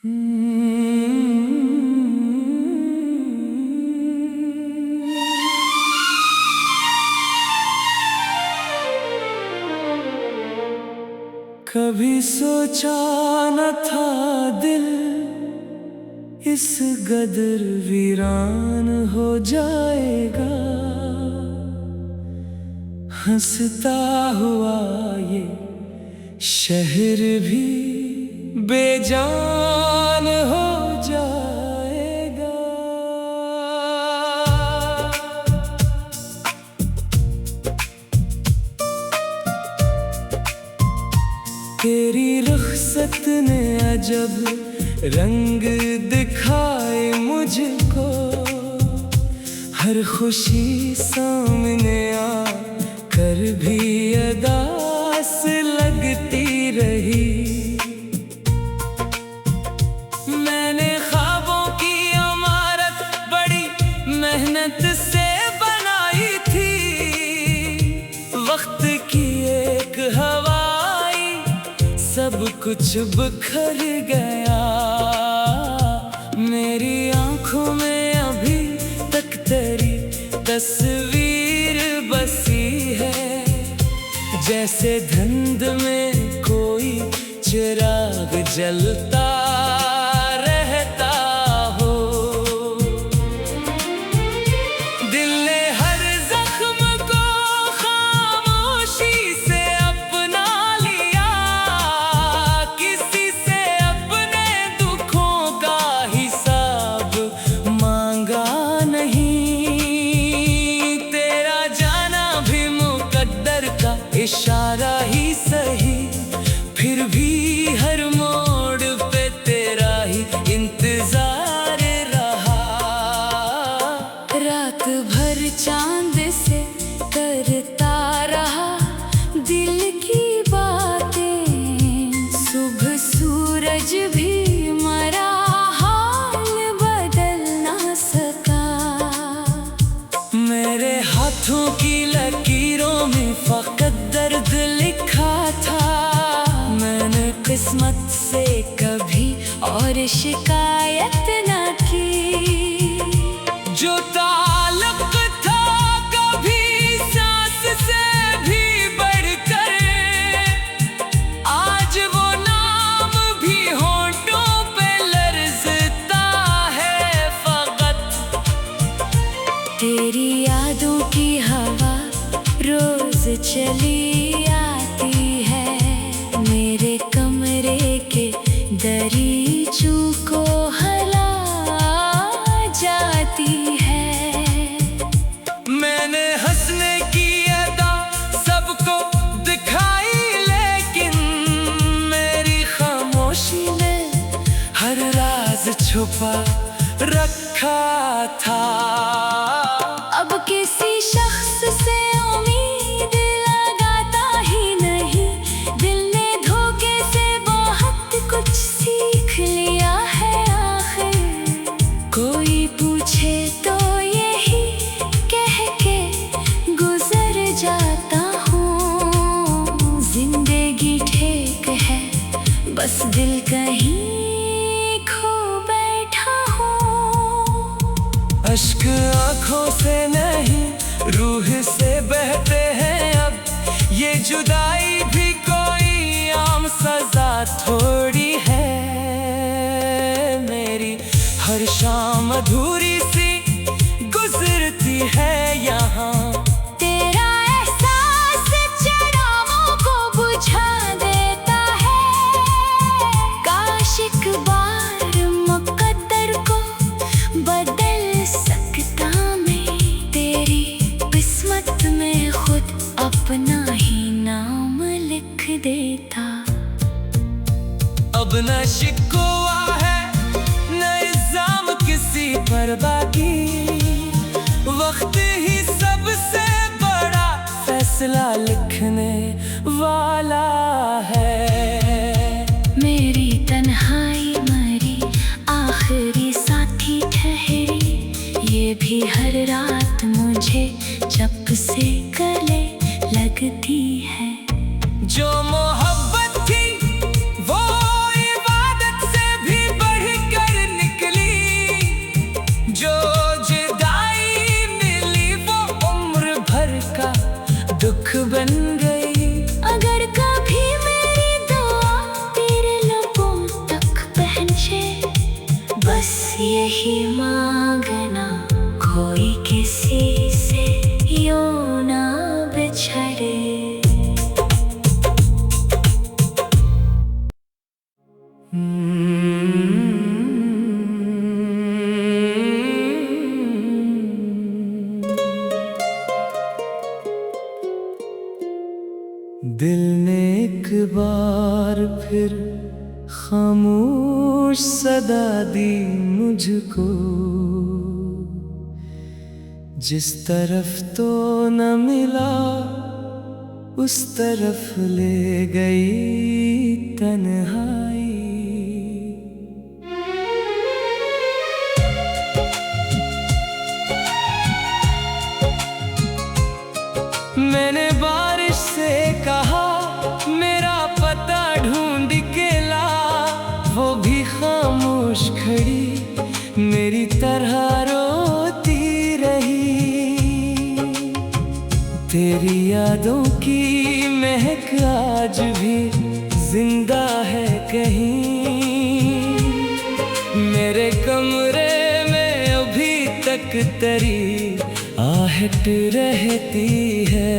कभी सोचा न था दिल इस गदर वीरान हो जाएगा। हंसता हुआ ये शहर भी बेजान हो जाएगा। तेरी रुखसत ने अजब रंग दिखाए मुझको, हर खुशी सामने आ कर भी अदास लगती रही। मैंने ख्वाबों की इमारत बड़ी मेहनत से बनाई थी, वक्त की एक हवा सब कुछ बिखर गया। मेरी आंखों में अभी तक तेरी तस्वीर बसी है, जैसे धुंध में कोई चिराग जलता रहता हो। दिल ने हर जख्म को खामोशी से अपना लिया, किसी से अपने दुखों का हिसाब मांगा नहीं। तेरा जाना भी मुकद्दर का इशारा ही सही, फिर भी हर मोड़ पे तेरा ही इंतजार रहा। रात भर चांद से करता रहा दिल की बातें, सुबह सूरज भी मरा हाल बदल ना सका। मेरे हाथों की लकीरों में फकत दर्द लिखा था, मैंने किस्मत से कभी और शिकायत न की। जो ताल्लुक था कभी सांस से भी बढ़कर, आज वो नाम भी होंठों पे लर्ज़ता है फकत। तेरी यादों की हवा रोज चली आती है, मेरे कमरे के दरीचों को हला जाती है। मैंने हंसने की अदा सबको दिखाई, लेकिन मेरी खामोशी ने हर राज छुपा रखा था। अब किसी शख्स से उम्मीद लगाता ही नहीं, दिल ने धोखे से बहुत कुछ सीख लिया है आखिर। कोई पूछे तो यही कह के गुजर जाता हूँ, जिंदगी ठीक है बस दिल कहीं खो बैठा हूँ। अश्क आँखों से नहीं रूह से बहते हैं अब, ये जुदाई भी कोई आम सजा थोड़ी है। मेरी हर शाम अधूरी सी गुजरती है यहाँ, तेरा एहसास चिरागों को बुझा देता है। काश एक बार मुकद्दर को बदल सकता मैं, तेरी किस्मत में खुद अपना ही नाम लिख देता। अब न शिकवा है न इल्जाम किसी पर बाकी, वक्त ही सबसे बड़ा फैसला लिखने वाला है। मेरी तन्हाई मरी आखिरी साथी ठहरी, ये भी हर रात मुझे जब से गले लगती है। जो मोहब्बत थी वो इबादत से भी बढ़ ही मांगना, कोई किसी से यूं ना बिछड़े। दिल ने एक बार फिर खामोश सदा दी मुझको, जिस तरफ तो न मिला उस तरफ ले गई तन्हाई। मैंने बारिश से कहा मेरा पता ढूंढ के ला, वो भी खामोश खड़ी मेरी तरह रोती रही। तेरी यादों की महक आज भी जिंदा है कहीं, मेरे कमरे में अभी तक तेरी आहट रहती है।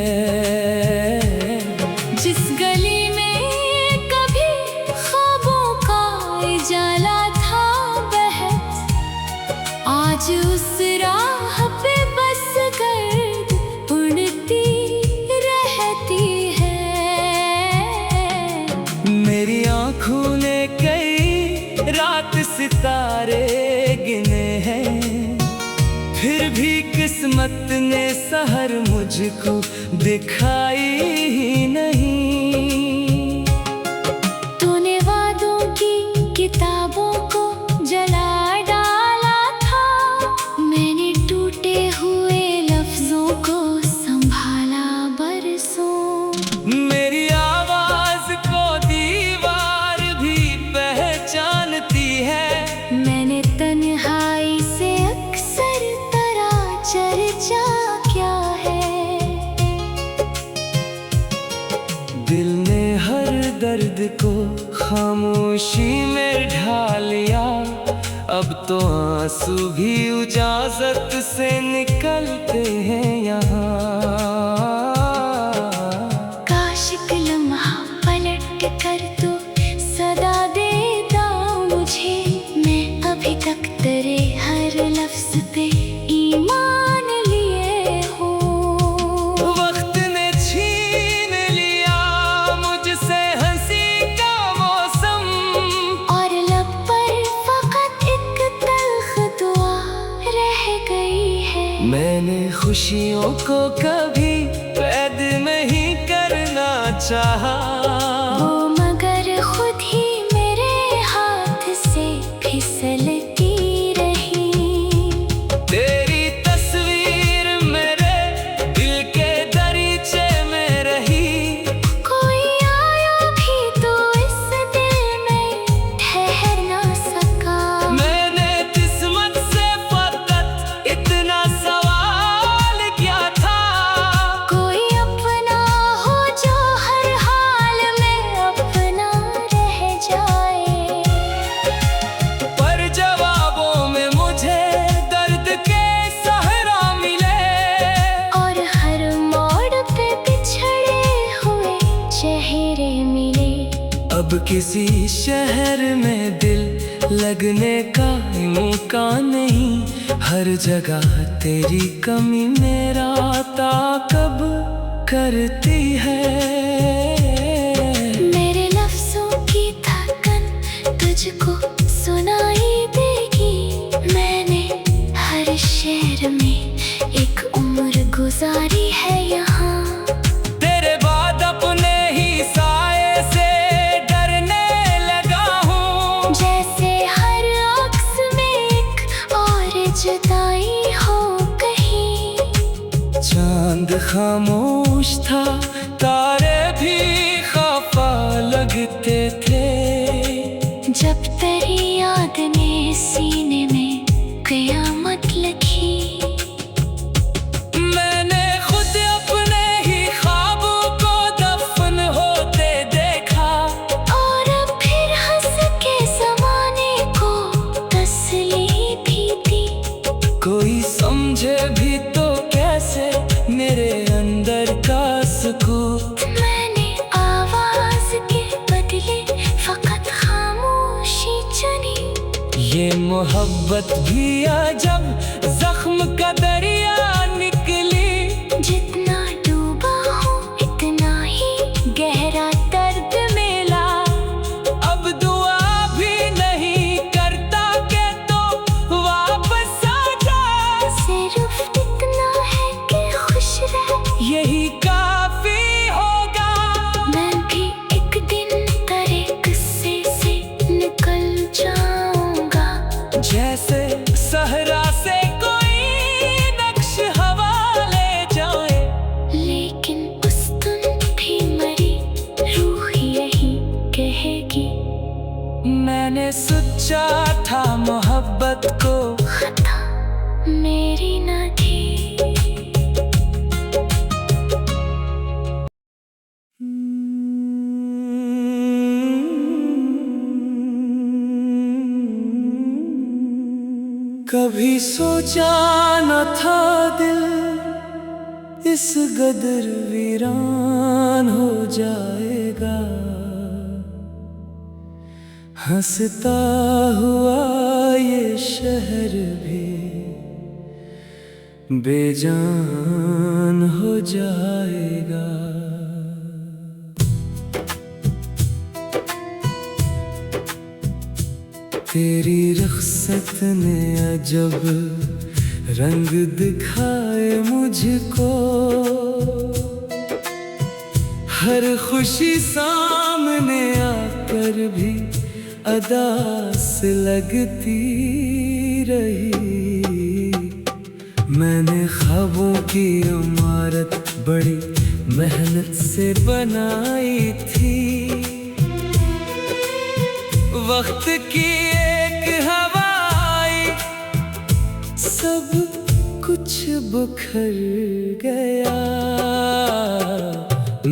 जिस गली में कभी ख्वाबों का उजाला था बहत, आज उस राह पे बस गर्द उड़ती रहती है। मेरी आँखों ने कई रात सितारे गिने हैं, फिर भी किस्मत ने सहर मुझको दिखाई ही नहीं। तूने वादों की किताबों को जला डाला था, मैंने टूटे हुए लफ्जों को संभाला बरसों। मेरी आवाज को दीवार भी पहचानती है, मैंने तन्हाई से अक्सर तेरा चर्चा क्या है। दिल ने हर दर्द को खामोशी में ढाल लिया, अब तो आंसू भी इजाजत से निकलते हैं यहाँ। काश एक लम्हा पलट कर तू सदा देता मुझे, मैं अभी तक तेरे हर लफ्ज पे ईमान लिए हूँ। वक्त ने छीन लिया मुझसे हंसी का मौसम, और लब पर फकत एक तल्ख दुआ रह गई है। मैंने खुशियों को कभी कैद नहीं करना चाहा, वो मगर खुद ही मेरे हाथ से फिसलती रही। तेरी तस्वीर मेरे दिल के दरीचे में रही, कोई आया भी तो इस दिल में ठहर ना सका। मैंने किस्मत से फकत इतना सवाल किया था, कोई अपना हो जो हर हाल में अपना रह जाए। पर जवाबों में मुझे दर्द के सहरा मिले, और हर मोड़ पे बिछड़े हुए चेहरे मिले। अब किसी शहर में दिल लगने का इम्कान नहीं, हर जगह तेरी कमी मेरा ताकब करती है। मेरे लफ्जों की थकन तुझको सुनाई देगी, मैंने हर शहर में एक उम्र गुजारी है यहाँ। तेरे बाद अपने ही साए से डरने लगा हूँ, जैसे हर अक्स में एक और जुदाई हो कहीं। चांद खामोश था तारे भी खफा लगते थे, जब तेरी याद ने सीने में कयामत लिखी। मैंने खुद अपने ही ख्वाबों को दफन होते देखा, और अब फिर हंस के ज़माने को तसल्ली भी ये मोहब्बत भी अजब जख्म का दरिया निकली। जितना डूबा हूँ इतना ही गहरा दर्द मिला। अब दुआ भी नहीं करता के तो वापस आ जा। सिर्फ इतना है कि खुश रह, यही काफी होगा। मैं भी एक दिन तेरे किस्से से निकल जाऊंगा। जैसे सहरा से कोई नक्श हवा ले जाए। लेकिन उस दिन भी मरी रूह यही कहेगी, मैंने सोचा था मोहब्बत को खता मेरी न थी। कभी सोचा न था दिल इस कदर वीरान हो जाएगा। हंसता हुआ ये शहर भी बेजान हो जाएगा। तेरी रुखसत ने अजब रंग दिखाए मुझको। हर खुशी सामने आकर भी अदास लगती रही। मैंने ख्वाबों की इमारत बड़ी मेहनत से बनाई थी। वक्त की एक हवा आई, सब कुछ बिखर गया।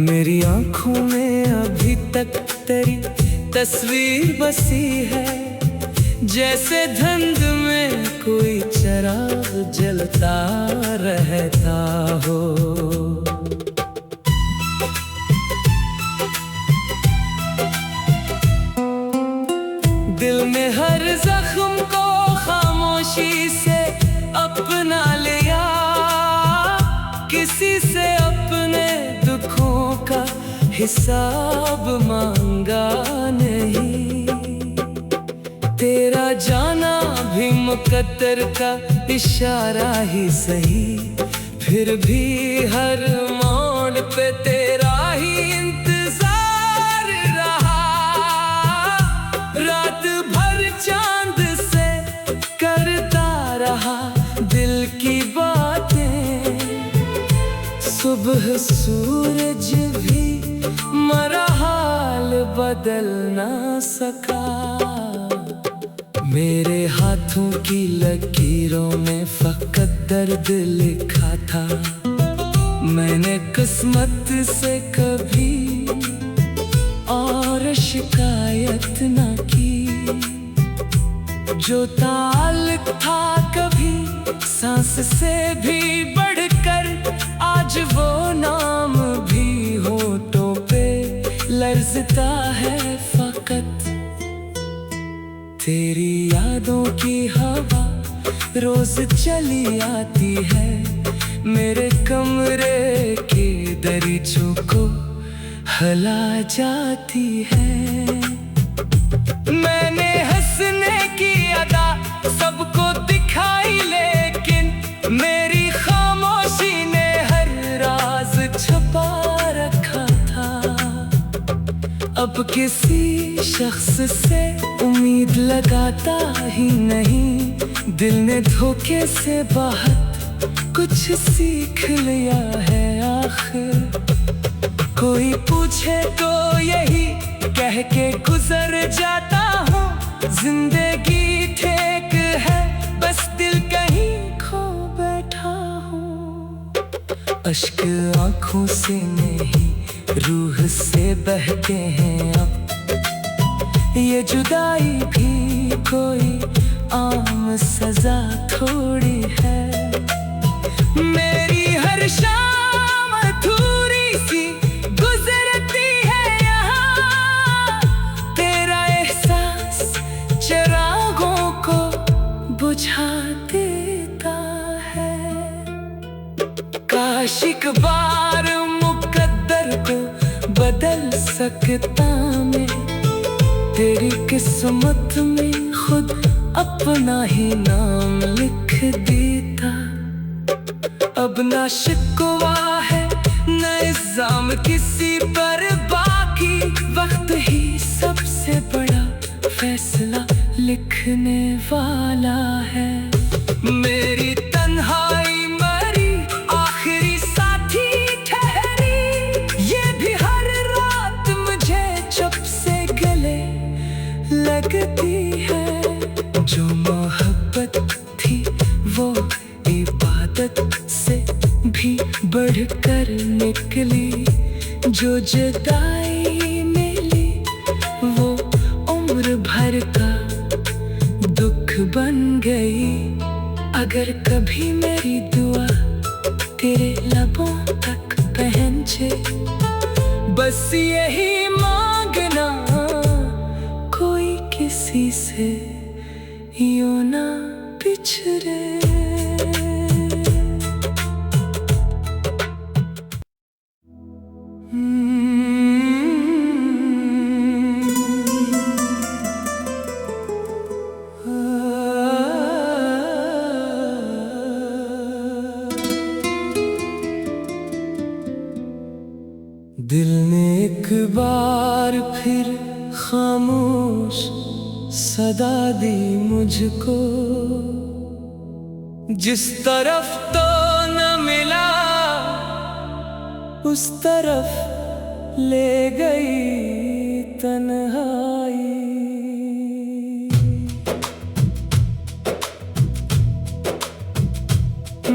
मेरी आंखों में अभी तक तेरी तस्वीर बसी है। जैसे धुंध में कोई चिराग जलता रहता हो। दिल में हर जख्म को खामोशी से अपना लिया। किसी से अपने दुखों का हिसाब मांगा नहीं। तेरा जाना भी मुकद्दर का इशारा ही सही। फिर भी हर मोड़ पे तेरा ही इंतजार रहा। रात भर चांद से करता रहा दिल की बातें। सुबह सूरज भी मरा हाल बदल ना सका। मेरे हाथों की लकीरों में फकत दर्द लिखा था। मैंने किस्मत से कभी और शिकायत न की। जो ताल्लुक था कभी सांस से भी बढ़कर, आज वो नाम भी होठों पे लर्जता है फकत। तेरी यादों की हवा रोज चली आती है। मेरे कमरे के दरीचों को हला जाती है। मैंने हंसने की अदा सबको दिखाई, लेकिन मेरी खामोशी ने हर राज छुपा रखा था। अब किसी शख्स से उम्मीद लगाता ही नहीं। दिल ने धोखे से बहुत कुछ सीख लिया है आखिर। कोई पूछे तो यही कह के गुजर जाता हूँ। जिंदगी ठीक है बस दिल कहीं खो बैठा हूँ। अश्क आंखों से नहीं रूह से बहते हैं अब। ये जुदाई भी कोई आम सजा थोड़ी है। मेरी हर शाम अधूरी सी गुजरती है यहाँ। तेरा एहसास चिरागों को बुझा देता है। काश एक बार मुकद्दर को बदल सकता मैं, तेरी किस्मत में खुद अपना ही नाम लिख देता। अब ना शिकवा है न इल्जाम किसी पर, बाकी वक्त ही सबसे बड़ा फैसला लिखने वाला है। मेरी तन्हाई मरी आखिरी साथी ठहरी, ये भी हर रात मुझे चुप से गले लगती है। जो मोहब्बत थी वो इबादत से भी बढ़कर निकली, जो जुदाई मिली वो उम्र भर का दुख बन गई। अगर कभी मेरी दुआ तेरे लबों तक पहुंचे, बस यही मांगना कोई किसी से यूं ना बिछड़े। दिल ने एक बार फिर खामोश सदा दी मुझको, जिस तरफ तो न मिला उस तरफ ले गई तन्हाई।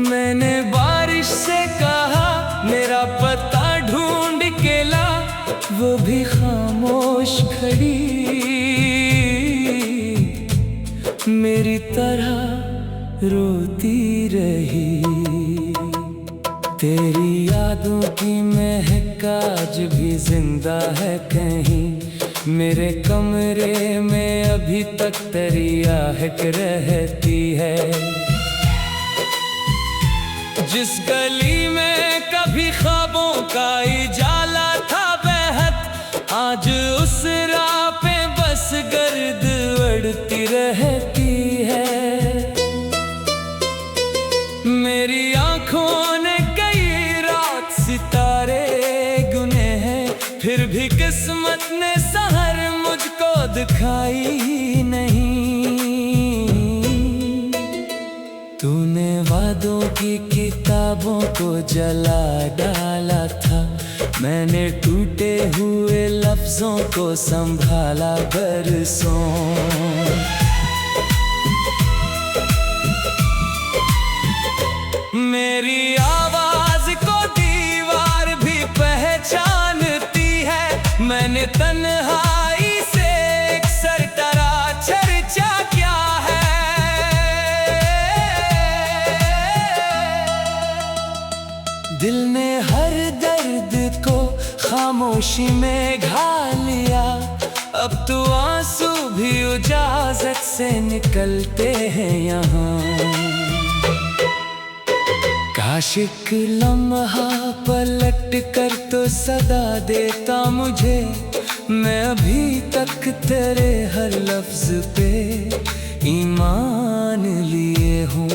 मैंने बारिश से कहा मेरा पता ढूंढ के ला, वो भी खामोश खड़ी मेरी तरह रोती रही। तेरी यादों की महक आज भी जिंदा है कहीं, मेरे कमरे में अभी तक तेरी आहट रहती है। जिस गली में कभी ख्वाबों का उजाला था बेहद, आज उस राह पे बस गर्द उड़ती रहती है। मेरी आंखों ने कई रात सितारे गुने हैं, फिर भी किस्मत ने सहर मुझको दिखाई नहीं। तूने वादों की किताबों को जला डाला था, मैंने टूटे हुए लफ्जों को संभाला बरसों। मेरी आवाज को दीवार भी पहचानती है, मैंने तन्हाई से एक सरतरा चर्चा क्या है। दिल ने हर दर्द को खामोशी में घा लिया, अब तो आंसू भी इजाजत से निकलते हैं यहाँ। काश एक लम्हा पलट कर तो सदा देता मुझे, मैं अभी तक तेरे हर लफ्ज पे ईमान लिए हूँ।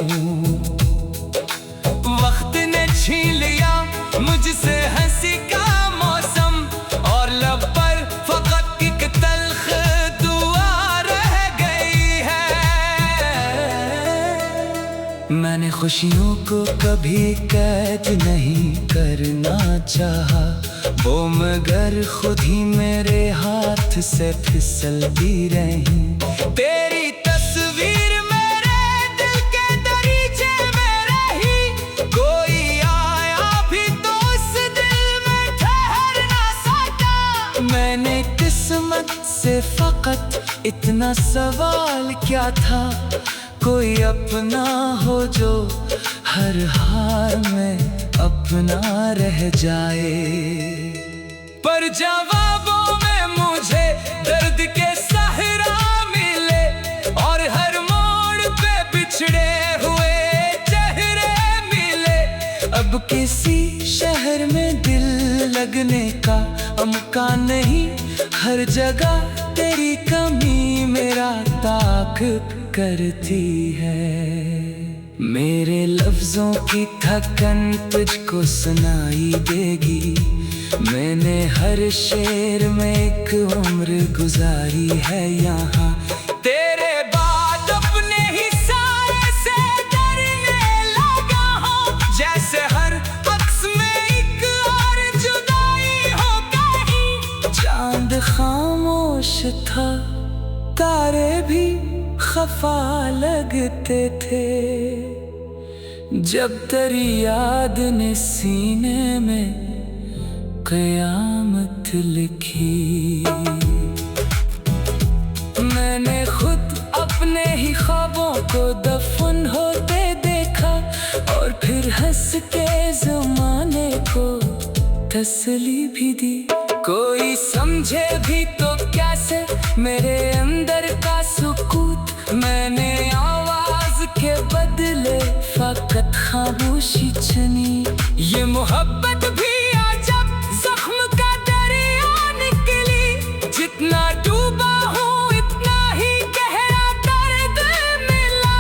वक्त ने छीन लिया मुझसे हंसी का मौसम, और लब पर फकत एक तल्ख दुआ रह गई है। मैंने खुशियों को कभी कैद नहीं करना चाहा, वो मगर खुद ही मेरे हाथ से फिसलती रही। तेरी तस्वीर मेरे दिल के दरीचे में रही, कोई आया भी तो उस दिल में ठहर ना सका। मैंने किस्मत से फकत इतना सवाल क्या था, कोई अपना हो जो हर हाल में अपना रह जाए। पर जवाबों में मुझे दर्द के सहरा मिले, और हर मोड़ पे बिछ अब किसी शहर में दिल लगने का अमकान नहीं, हर जगह तेरी कमी मेरा ताक करती है। मेरे लफ्जों की थकन तुझको सुनाई देगी, मैंने हर शेर में एक उम्र गुजारी है यहाँ। तेरे बाद अपने ही साए से डरने लगा हूँ, जैसे हर अक्स में एक और जुदाई हो गई। चांद खामोश था, तारे भी खफा लगते थे, जब तेरी याद ने सीने में क़यामत लिखी। मैंने खुद अपने ही ख्वाबों को दफन होते देखा, और फिर हंस के ज़माने को तसल्ली भी दी। कोई समझे भी तो कैसे मेरे अंदर का सुकूत, मैंने आवाज के बदले फकत खामोशी चुनी। ये मोहब्बत भी अजब जख्म का दरिया निकली, जितना डूबा हूँ इतना ही गहरा दर्द मिला।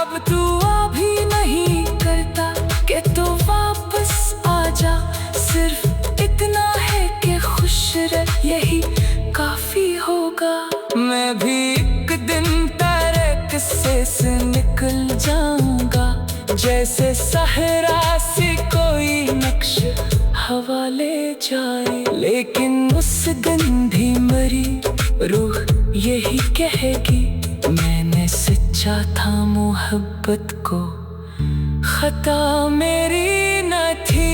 अब तू आ भी नहीं करता कि तू वापस आ जा, सिर्फ इतना है कि खुश रह, यही काफी होगा। मैं भी एक दिन तेरे किस्से से निकल जाऊंगा, जैसे सहरा से कोई नक्श हवा ले जाए। लेकिन उस दिन भी मेरी रूह यही कहेगी, मैंने सच्चा था मोहब्बत को, खता मेरी न थी।